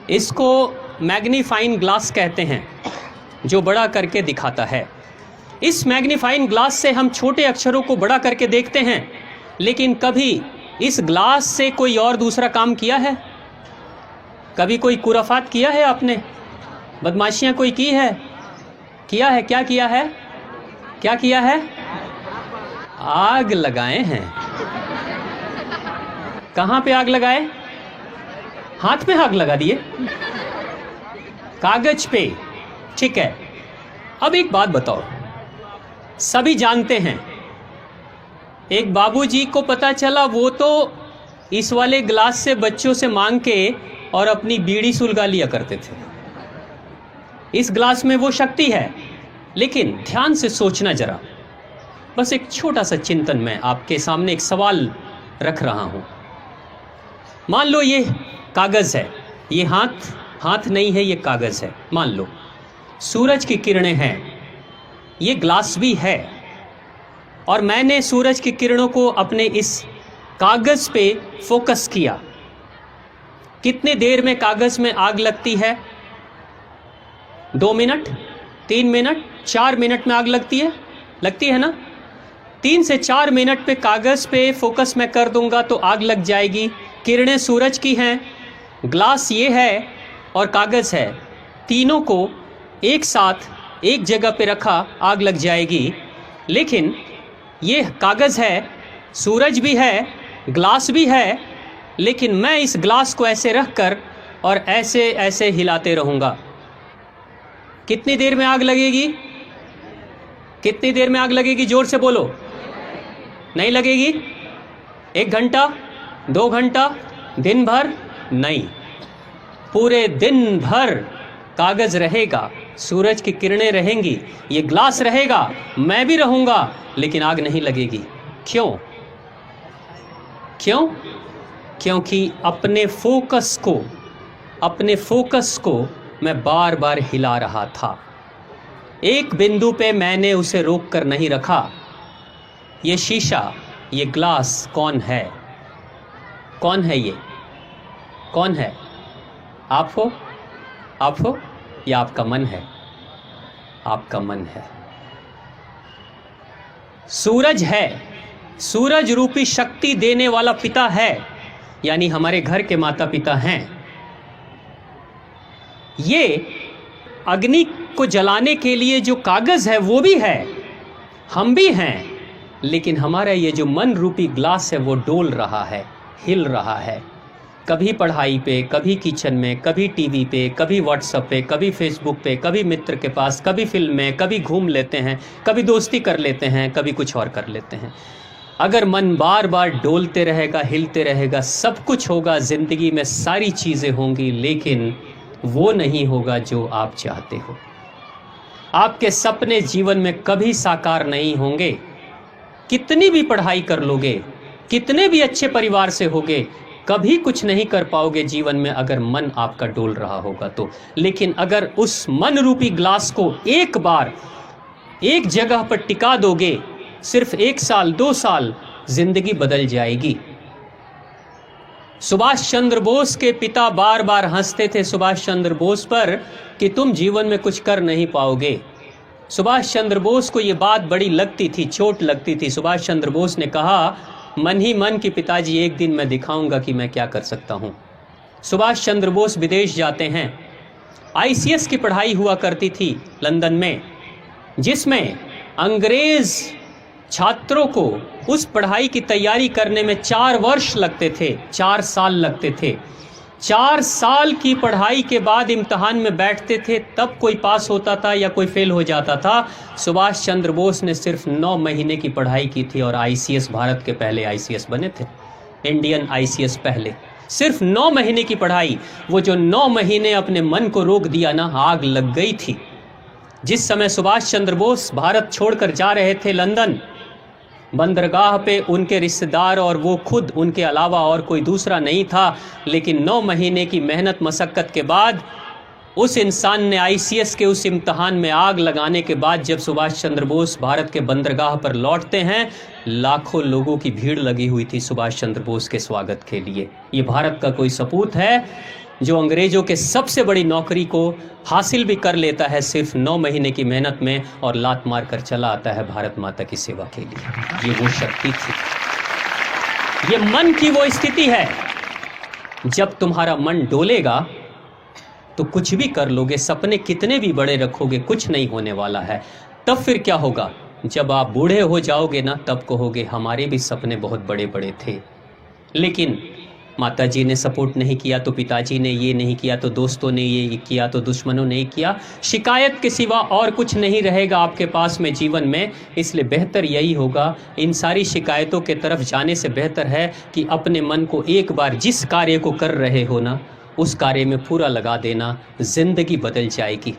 इसको magnifying glass कहते हैं, जो बड़ा करके दिखाता है। इस मैग्नीफाइंग ग्लास से हम छोटे अक्षरों को बड़ा करके देखते हैं, लेकिन कभी इस ग्लास से कोई और दूसरा काम किया है? कभी कोई कुराफात किया है आपने? बदमाशियां कोई की है? किया है? क्या किया है? क्या किया है? आग लगाए हैं। कहाँ पे आग लगाए? हाथ पे आग लगा दिए, कागज पे। ठीक है, अब एक बात बताओ, सभी जानते हैं, एक बाबूजी को पता चला वो तो इस वाले ग्लास से बच्चों से मांग के और अपनी बीड़ी सुलगा लिया करते थे। इस ग्लास में वो शक्ति है, लेकिन ध्यान से सोचना जरा। बस एक छोटा सा चिंतन, मैं आपके सामने एक सवाल रख रहा हूं। मान लो ये कागज है, ये हाथ नहीं है, ये कागज है। मान लो सूरज की किरणें हैं, ये ग्लास भी है, और मैंने सूरज की किरणों को अपने इस कागज पे फोकस किया। कितने देर में कागज में आग लगती है? 2 मिनट, 3 मिनट, 4 मिनट में आग लगती है ना? 3 से 4 मिनट पे कागज पे फोकस मैं कर दूंगा तो आग लग जाएगी। किरणें सूरज की हैं, ग्लास ये है और कागज है, तीनों को एक साथ एक जगह पे रखा, आग लग जाएगी। लेकिन ये कागज है, सूरज भी है, ग्लास भी है, लेकिन मैं इस ग्लास को ऐसे रख कर और ऐसे ऐसे हिलाते रहूँगा। कितनी देर में आग लगेगी? कितनी देर में आग लगेगी? जोर से बोलो। नहीं लगेगी? 1 घंटा, 2 घंटा, दिन भर? नहीं, पूरे दिन भर कागज रहेगा, सूरज की किरणें रहेंगी, ये ग्लास रहेगा, मैं भी रहूँगा, लेकिन आग नहीं लगेगी। क्यों? क्यों? क्योंकि अपने फोकस को मैं बार बार हिला रहा था। एक बिंदु पे मैंने उसे रोक कर नहीं रखा। ये शीशा, ये ग्लास कौन है? कौन है ये? कौन है? आप हो या आपका मन है? आपका मन है। सूरज है, सूरज रूपी शक्ति देने वाला पिता है, यानी हमारे घर के माता पिता हैं। ये अग्नि को जलाने के लिए जो कागज है वो भी है, हम भी हैं, लेकिन हमारा ये जो मन रूपी ग्लास है वो डोल रहा है, हिल रहा है। कभी पढ़ाई पे, कभी किचन में, कभी टीवी पे, कभी व्हाट्सएप पे, कभी फेसबुक पे, कभी मित्र के पास, कभी फिल्म में, कभी घूम लेते हैं, कभी दोस्ती कर लेते हैं, कभी कुछ और कर लेते हैं। अगर मन बार बार डोलते रहेगा, हिलते रहेगा, सब कुछ होगा, ज़िंदगी में सारी चीज़ें होंगी, लेकिन वो नहीं होगा जो आप चाहते हो। आपके सपने जीवन में कभी साकार नहीं होंगे। कितनी भी पढ़ाई कर लोगे, कितने भी अच्छे परिवार से होगे, कभी कुछ नहीं कर पाओगे जीवन में अगर मन आपका डोल रहा होगा तो। लेकिन अगर उस मन रूपी ग्लास को एक बार एक जगह पर टिका दोगे, सिर्फ 1 साल 2 साल, जिंदगी बदल जाएगी। सुभाष चंद्र बोस के पिता बार बार हंसते थे सुभाष चंद्र बोस पर कि तुम जीवन में कुछ कर नहीं पाओगे। सुभाष चंद्र बोस को ये बात बड़ी लगती थी, चोट लगती थी। सुभाष चंद्र बोस ने कहा, मन ही मन कि पिताजी एक दिन मैं दिखाऊंगा कि मैं क्या कर सकता हूँ। सुभाष चंद्र बोस विदेश जाते हैं। आईसीएस की पढ़ाई हुआ करती थी लंदन में, जिसमें अंग्रेज छात्रों को उस पढ़ाई की तैयारी करने में 4 वर्ष लगते थे, 4 साल लगते थे। 4 साल की पढ़ाई के बाद इम्तहान में बैठते थे, तब कोई पास होता था या कोई फेल हो जाता था। सुभाष चंद्र बोस ने सिर्फ 9 महीने की पढ़ाई की थी और आईसीएस, भारत के पहले आईसीएस बने थे, इंडियन आईसीएस पहले। सिर्फ 9 महीने की पढ़ाई, वो जो 9 महीने अपने मन को रोक दिया ना, आग लग गई थी। जिस समय सुभाष चंद्र बोस भारत छोड़कर जा रहे थे लंदन, बंदरगाह पे उनके रिश्तेदार और वो खुद, उनके अलावा और कोई दूसरा नहीं था। लेकिन 9 महीने की मेहनत मशक्क़त के बाद उस इंसान ने आईसीएस के उस इम्तहान में आग लगाने के बाद जब सुभाष चंद्र बोस भारत के बंदरगाह पर लौटते हैं, लाखों लोगों की भीड़ लगी हुई थी सुभाष चंद्र बोस के स्वागत के लिए। ये भारत का कोई सपूत है जो अंग्रेजों के सबसे बड़ी नौकरी को हासिल भी कर लेता है सिर्फ 9 महीने की मेहनत में, और लात मार कर चला आता है भारत माता की सेवा के लिए। ये वो शक्ति थी, ये मन की वो स्थिति है। जब तुम्हारा मन डोलेगा तो कुछ भी कर लोगे, सपने कितने भी बड़े रखोगे, कुछ नहीं होने वाला है। तब फिर क्या होगा, जब आप बूढ़े हो जाओगे ना, तब कहोगे हमारे भी सपने बहुत बड़े बड़े थे, लेकिन माताजी ने सपोर्ट नहीं किया, तो पिताजी ने ये नहीं किया, तो दोस्तों ने ये किया, तो दुश्मनों ने किया। शिकायत के सिवा और कुछ नहीं रहेगा आपके पास में जीवन में। इसलिए बेहतर यही होगा, इन सारी शिकायतों के तरफ जाने से बेहतर है कि अपने मन को एक बार जिस कार्य को कर रहे हो ना, उस कार्य में पूरा लगा देना, जिंदगी बदल जाएगी।